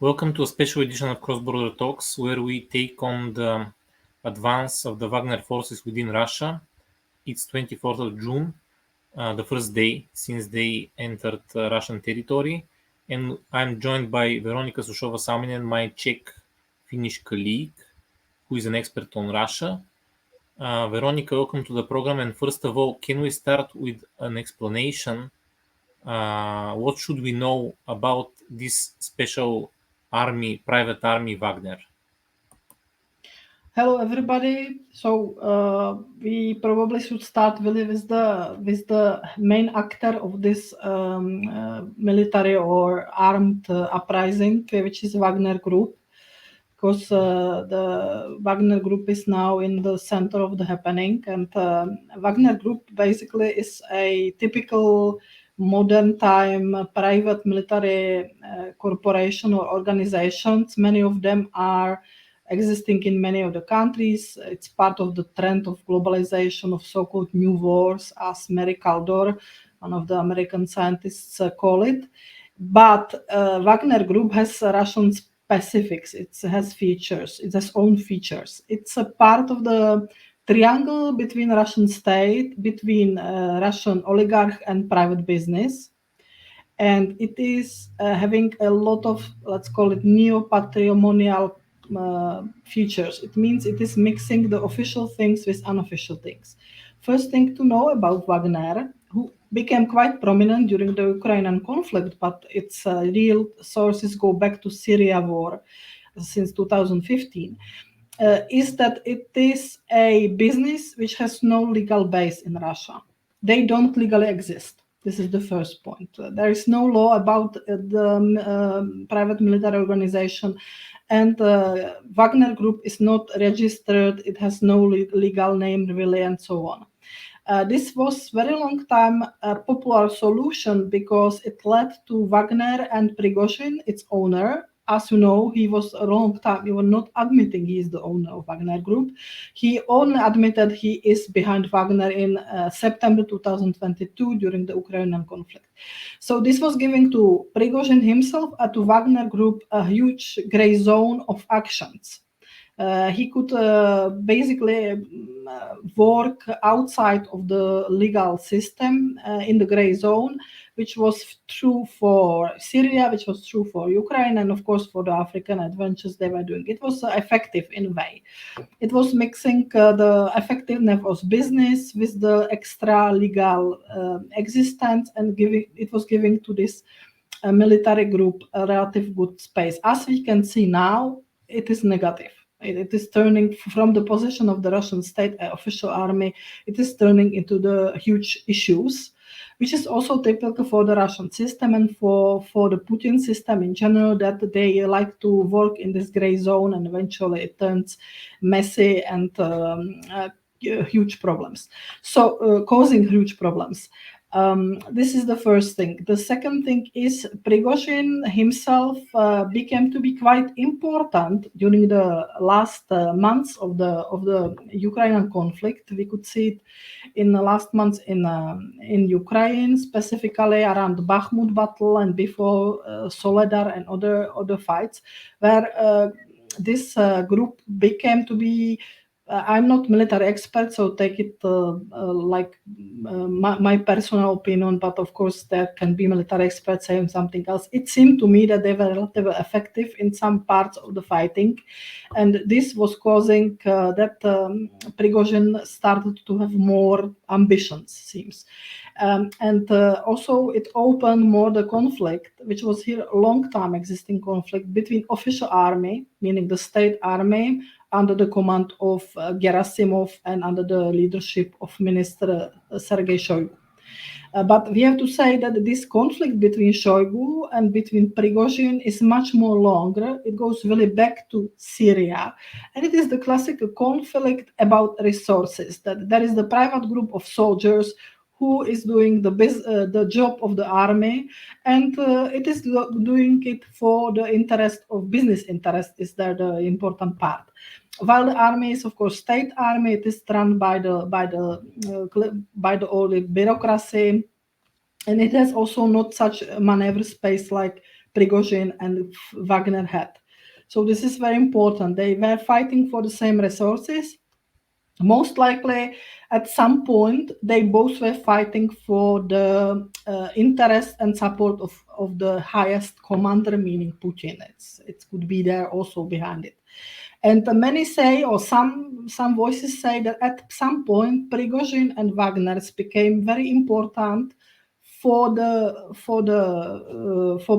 Welcome to a special edition of Cross Border Talks, where we take on the advance of the Wagner forces within Russia. It's 24th of June, the first day since they entered Russian territory. And I'm joined by Veronika Sušová-Salminen, my Czech-Finnish colleague, who is an expert on Russia. Veronika, welcome to the program. And first of all, can we start with an explanation? What should we know about this special army, private army Wagner? Hello, everybody. So we probably should start really with the main actor of this military or armed uprising, which is Wagner Group, because the Wagner Group is now in the center of the happening, and Wagner Group basically is a typical modern time private military corporation or organizations. Many of them are existing in many of the countries. It's part of the trend of globalization, of so-called new wars, as Mary Kaldor, one of the American scientists, call it. But Wagner Group has Russian specifics. It has features. It has own features. It's a part of the triangle between Russian state, between Russian oligarch and private business. And it is having a lot of, let's call it, neo-patrimonial features. It means it is mixing the official things with unofficial things. First thing to know about Wagner, who became quite prominent during the Ukrainian conflict, but its real sources go back to Syria war since 2015, is that it is a business which has no legal base in Russia. They don't legally exist. This is the first point. There is no law about the private military organization, and Wagner Group is not registered. It has no legal name really, and so on. This was very long time a popular solution because it led to Wagner and Prigozhin, its owner. As you know, he was a long time, he was not admitting he is the owner of Wagner Group. He only admitted he is behind Wagner in September 2022 during the Ukrainian conflict. So this was giving to Prigozhin himself and to Wagner Group a huge gray zone of actions. He could basically work outside of the legal system in the gray zone, which was true for Syria, which was true for Ukraine, and of course for the African adventures they were doing. It was effective in a way. It was mixing the effectiveness of business with the extra legal existence, and it was giving to this military group a relative good space. As we can see now, it is negative. It is turning from the position of the Russian state official army, it is turning into the huge issues, which is also typical for the Russian system and for the Putin system in general, that they like to work in this gray zone, and eventually it turns messy and huge problems. So causing huge problems. This is the first thing. The second thing is Prigozhin himself became to be quite important during the last months of the Ukrainian conflict. We could see it in the last months in Ukraine, specifically around the Bakhmut battle and before Soledar and other fights, where this group became to be. I'm not military expert, so take it like my personal opinion, but of course there can be military experts saying something else. It seemed to me that they were relatively effective in some parts of the fighting, and this was causing that Prigozhin started to have more ambitions, seems. And also it opened more the conflict, which was here a long time existing conflict between official army, meaning the state army, under the command of Gerasimov and under the leadership of Minister Sergei Shoigu. But we have to say that this conflict between Shoigu and between Prigozhin is much more longer. It goes really back to Syria. And it is the classical conflict about resources, that there is the private group of soldiers who is doing the job of the army, and it is doing it for the interest of business interest, is there the important part. While the army is, of course, state army, it is run by the old bureaucracy, and it has also not such maneuver space like Prigozhin and Wagner had. So this is very important. They were fighting for the same resources. Most likely, at some point, they both were fighting for the interest and support of the highest commander, meaning Putin. It could be there also behind it. And many say, or some voices say, that at some point, Prigozhin and Wagner became very important for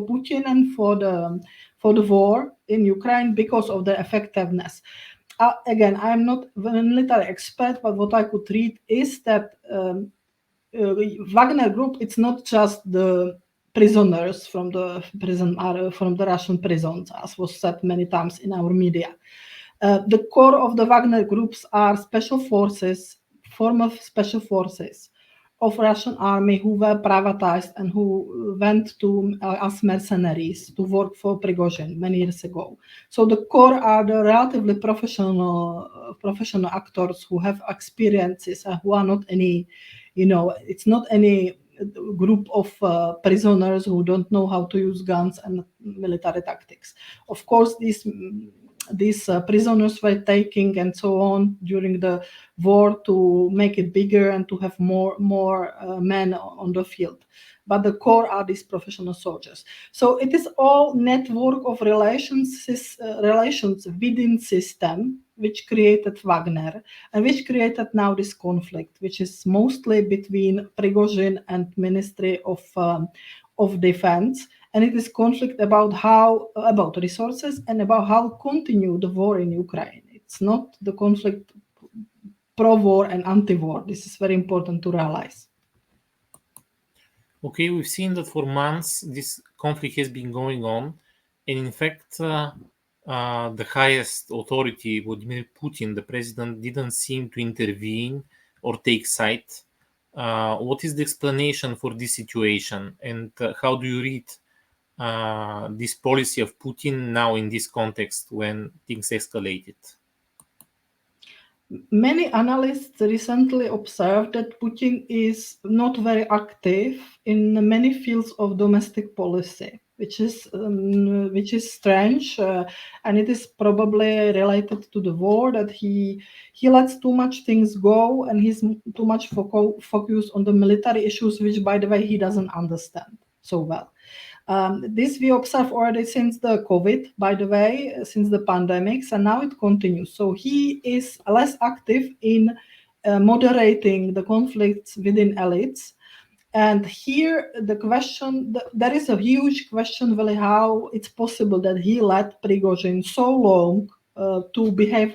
Putin and for the war in Ukraine because of their effectiveness. Again, I am not a military expert, but what I could read is that Wagner Group, it's not just the prisoners from the from the Russian prisons, as was said many times in our media. The core of the Wagner groups are special forces, former special forces of Russian army who were privatized and who went to as mercenaries to work for Prigozhin many years ago. So the core are the relatively professional actors who have experiences and who are not any, it's not any group of prisoners who don't know how to use guns and military tactics. Of course, these prisoners were taking and so on during the war to make it bigger and to have more men on the field. But the core are these professional soldiers. So it is all network of relations within system which created Wagner and which created now this conflict, which is mostly between Prigozhin and Ministry of Defense. And it is conflict about resources and about how continue the war in Ukraine. It's not the conflict pro-war and anti-war. This is very important to realize. Okay, we've seen that for months this conflict has been going on, and in fact, the highest authority, Vladimir Putin, the president, didn't seem to intervene or take side. What is the explanation for this situation, and how do you read this policy of Putin now in this context when things escalated? Many analysts recently observed that Putin is not very active in many fields of domestic policy, which is strange, and it is probably related to the war, that he lets too much things go and he's too much focused on the military issues, which, by the way, he doesn't understand so well. This we observe already since the COVID, by the way, since the pandemics, and now it continues. So he is less active in moderating the conflicts within elites. And here the question, there is a huge question really how it's possible that he let Prigozhin so long to behave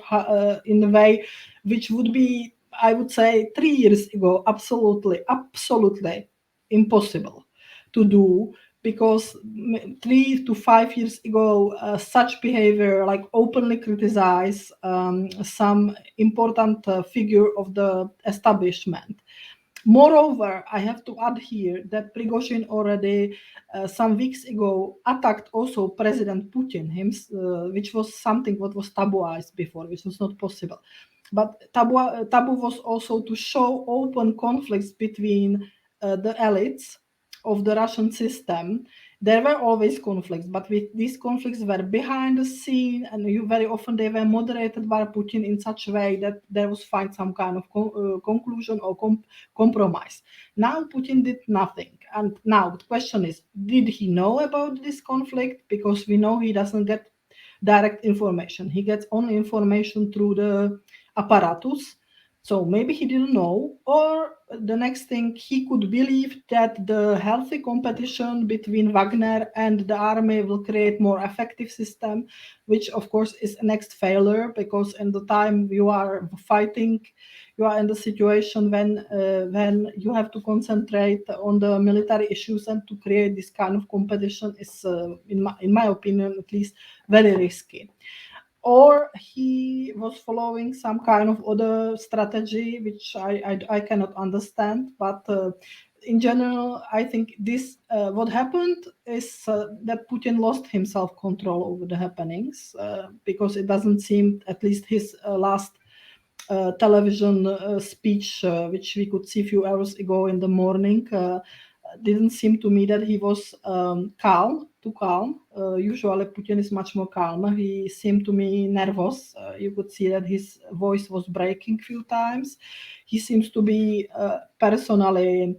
in a way which would be, I would say, 3 years ago, absolutely impossible to do. Because 3 to 5 years ago, such behavior, like openly criticize some important figure of the establishment. Moreover, I have to add here that Prigozhin already some weeks ago attacked also President Putin, which was something what was tabooized before, which was not possible. But taboo was also to show open conflicts between the elites of the Russian system. There were always conflicts, but these conflicts were behind the scene, and very often they were moderated by Putin in such a way that there was find some kind of conclusion or compromise. Now Putin did nothing, and now the question is, did he know about this conflict? Because we know he doesn't get direct information. He gets only information through the apparatus. So maybe he didn't know, or the next thing, he could believe that the healthy competition between Wagner and the army will create more effective system, which of course is a next failure, because in the time you are fighting, you are in the situation when you have to concentrate on the military issues, and to create this kind of competition is, in my opinion at least, very risky. Or he was following some kind of other strategy, which I cannot understand. But in general, I think this what happened is that Putin lost himself control over the happenings, because it doesn't seem, at least his last television speech, which we could see a few hours ago in the morning, didn't seem to me that he was too calm. Usually Putin is much more calm. He seemed to me nervous. You could see that his voice was breaking a few times. He seems to be personally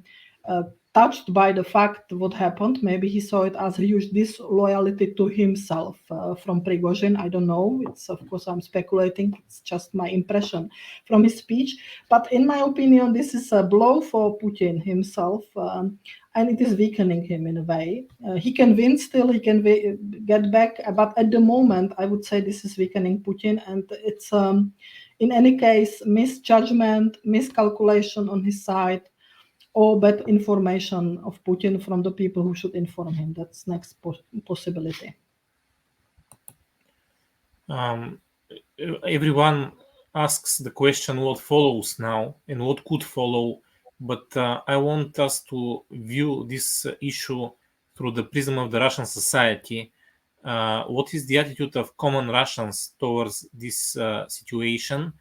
touched by the fact what happened. Maybe he saw it as a huge disloyalty to himself from Prigozhin. I don't know. It's, of course, I'm speculating. It's just my impression from his speech. But in my opinion, this is a blow for Putin himself, and it is weakening him in a way. He can win still, he can get back, but at the moment, I would say this is weakening Putin, and it's, in any case, misjudgment, miscalculation on his side, or bad information of Putin from the people who should inform him. That's next possibility. Everyone asks the question what follows now and what could follow, but I want us to view this issue through the prism of the Russian society. What is the attitude of common Russians towards this situation,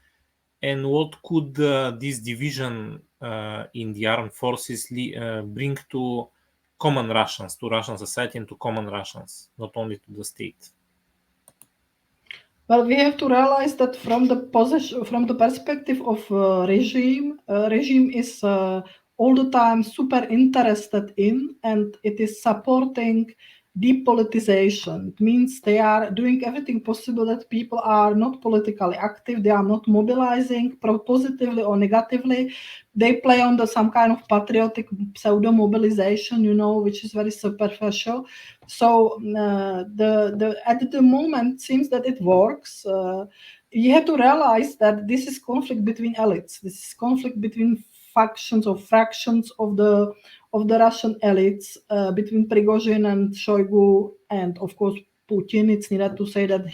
and what could this division in the armed forces bring to common Russians, to Russian society and to common Russians, not only to the state? Well, we have to realize that from the perspective of regime is all the time super interested in, and it is supporting depoliticization. It means they are doing everything possible that people are not politically active, they are not mobilizing positively or negatively. They play on some kind of patriotic pseudo mobilization, which is very superficial. So at the moment seems that it works. You have to realize that this is conflict between elites. This is conflict between factions or fractions of the Russian elites, between Prigozhin and Shoigu, and of course Putin. It's needed to say that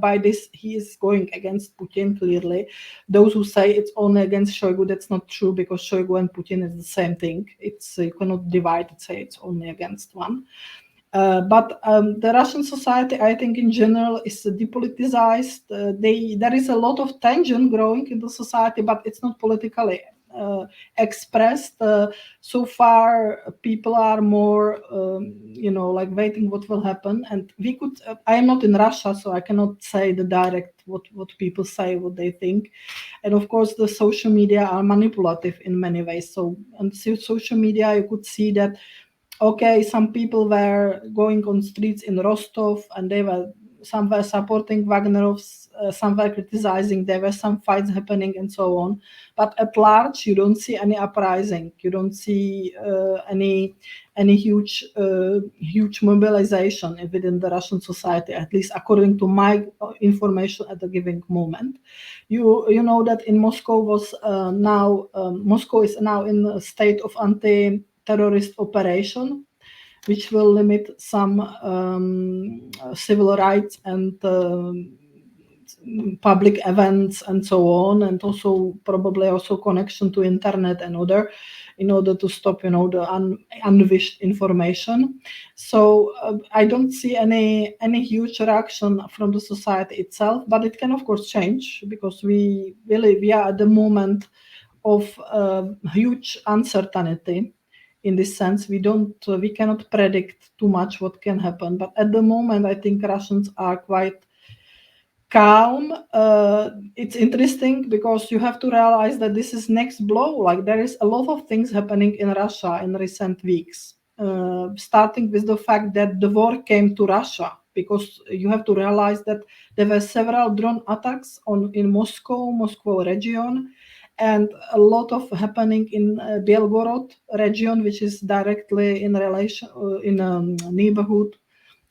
by this he is going against Putin clearly. Those who say it's only against Shoigu, that's not true, because Shoigu and Putin is the same thing. You cannot divide and say it's only against one. But the Russian society, I think, in general, is depoliticized. There is a lot of tension growing in the society, but it's not politically expressed. So far, people are more, like waiting what will happen. And I am not in Russia, so I cannot say the direct what people say, what they think. And of course, the social media are manipulative in many ways. So on social media, you could see that, okay, some people were going on streets in Rostov, and some were supporting Wagnerovs, some were criticizing, there were some fights happening and so on. But at large, you don't see any uprising. You don't see any huge mobilization within the Russian society, at least according to my information at the given moment. You know that in Moscow Moscow is now in a state of anti-terrorist operation, which will limit some civil rights and public events and so on, and also probably also connection to internet and other, in order to stop, the unwished information. So I don't see any huge reaction from the society itself, but it can of course change, because we are at the moment of huge uncertainty. In this sense, we cannot predict too much what can happen. But at the moment, I think Russians are quite calm. It's interesting because you have to realize that this is next blow. Like, there is a lot of things happening in Russia in recent weeks, starting with the fact that the war came to Russia, because you have to realize that there were several drone attacks in Moscow region, and a lot of happening in Belgorod region, which is directly in relation in a neighborhood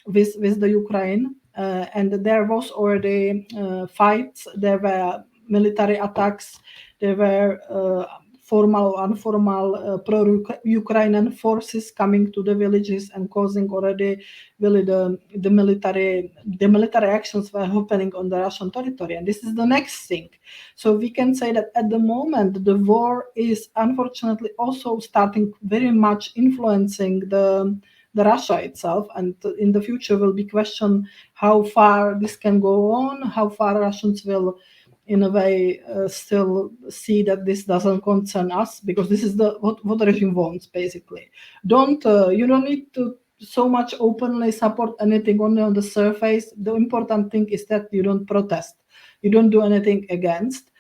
with the Ukraine. And there was already fights, there were military attacks, there were formal or informal pro-Ukrainian forces coming to the villages and causing already really the military actions were happening on the Russian territory. And this is the next thing. So we can say that at the moment, the war is unfortunately also starting very much influencing the Russia itself, and in the future will be question how far this can go on, how far Russians will in a way, still see that this doesn't concern us, because this is what the regime wants, basically. You don't need to so much openly support anything only on the surface. The important thing is that you don't protest, you don't do anything against.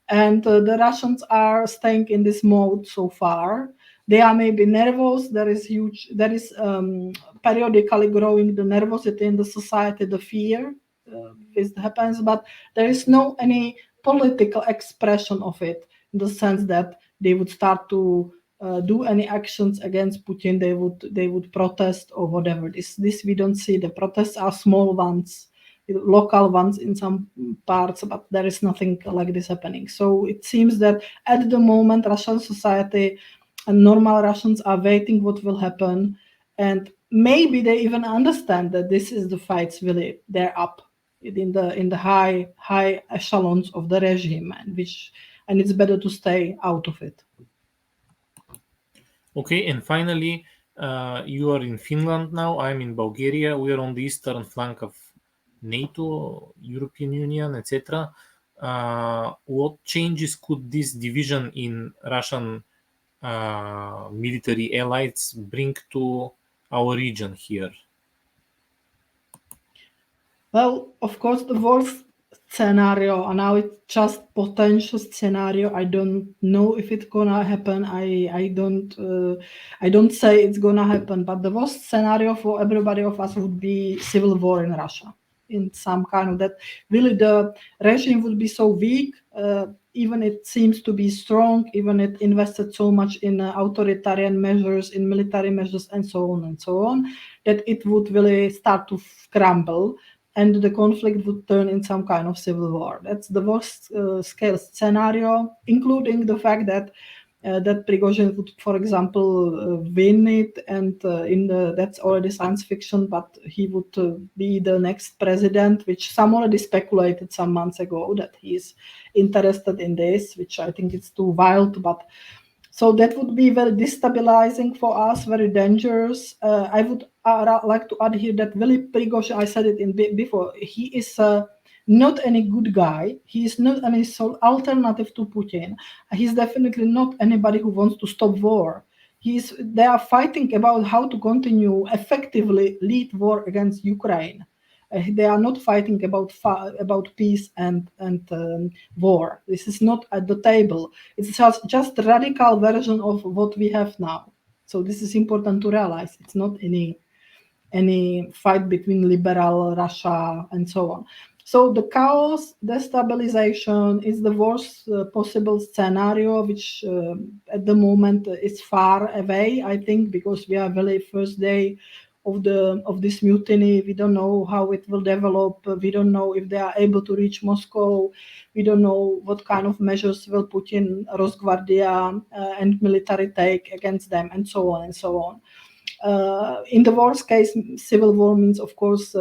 And the Russians are staying in this mode so far. They are maybe nervous. There is periodically growing the nervosity in the society, the fear. This happens, but there is no any political expression of it, in the sense that they would start to do any actions against Putin. They would protest or whatever. This we don't see. The protests are small ones, local ones in some parts, but there is nothing like this happening. So it seems that at the moment, Russian society and normal Russians are waiting what will happen, and maybe they even understand that this is the fights really they're up in the high echelons of the regime, and it's better to stay out of it. Okay, and finally, you are in Finland now. I'm in Bulgaria. We are on the eastern flank of NATO, European Union, etc. What changes could this division in Russian military allies bring to our region here? Well, of course, the worst scenario, and now it's just potential scenario. I don't know if it's gonna happen. I don't say it's gonna happen, but the worst scenario for everybody of us would be civil war in Russia, in some kind of that. Really, the regime would be so weak. Even it seems to be strong, even it invested so much in authoritarian measures, in military measures, and so on, that it would really start to crumble, and the conflict would turn in some kind of civil war. That's the worst scale scenario, including the fact that Prigozhin would, for example, win it, and that's already science fiction, but he would be the next president, which some already speculated some months ago that he's interested in this, which I think it's too wild, but so that would be very destabilizing for us, very dangerous. I would like to add here that Vili Prigozhin, I said it before, he is not any good guy. He is not any alternative to Putin. He's definitely not anybody who wants to stop war. They are fighting about how to continue effectively lead war against Ukraine. They are not fighting about peace and war. This is not at the table. It's just a radical version of what we have now. So this is important to realize. It's not any fight between liberal Russia and so on. So the chaos, destabilization is the worst possible scenario, which at the moment is far away, I think, because we are very first day of this mutiny. We don't know how it will develop. We don't know if they are able to reach Moscow. We don't know what kind of measures will Putin, Rosgvardia, and military take against them, and so on and so on. In the worst case, civil war means, of course,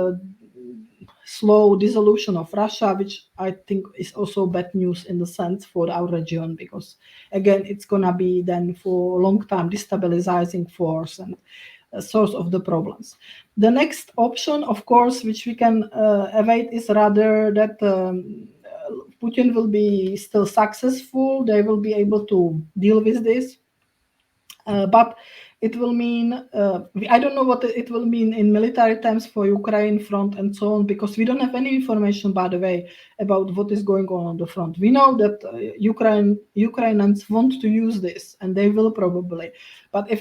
slow dissolution of Russia, which I think is also bad news in the sense for our region, because again, it's gonna be then for a long time destabilizing force and a source of the problems. The next option, of course, which we can await, is rather that Putin will be still successful. They will be able to deal with this. But it will mean, I don't know what it will mean in military terms for Ukraine front and so on, because we don't have any information, by the way, about what is going on the front. We know that Ukrainians want to use this, and they will probably. But if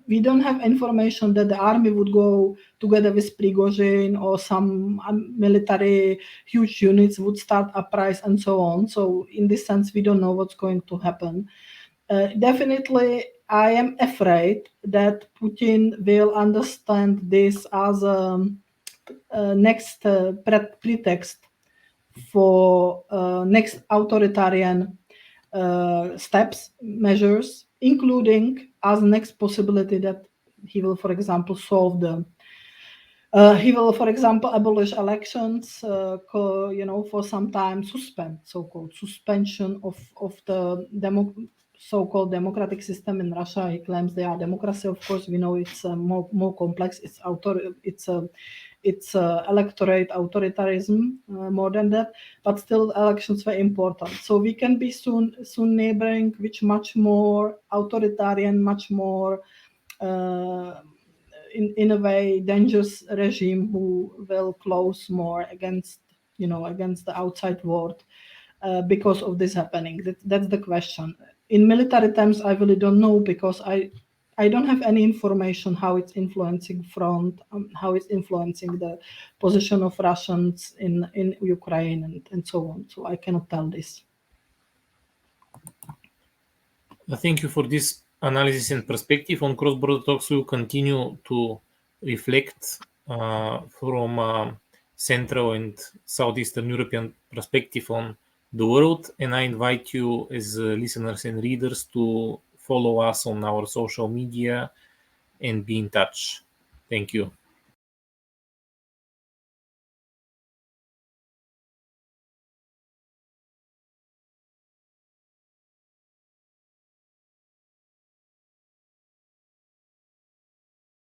we don't have information that the army would go together with Prigozhin, or some military huge units would start uprising and so on. So in this sense, we don't know what's going to happen. Definitely, I am afraid that Putin will understand this as a next pretext for next authoritarian steps, measures, including as next possibility that he will, for example, he will, for example, abolish elections, for some time, so-called suspension of the so-called democratic system in Russia. He claims they are democracy. Of course, we know it's more complex. It's it's electorate authoritarianism more than that, but still elections were important. So we can be soon neighboring which much more authoritarian, much more in a way dangerous regime who will close more against the outside world because of this happening. That's the question. In military terms, I really don't know, because I don't have any information how it's influencing front, how it's influencing the position of Russians in Ukraine and so on. So I cannot tell this. Thank you for this analysis and perspective. On cross-border talks, we will continue to reflect from Central and Southeastern European perspective on the world, and I invite you as listeners and readers to follow us on our social media and be in touch. Thank you.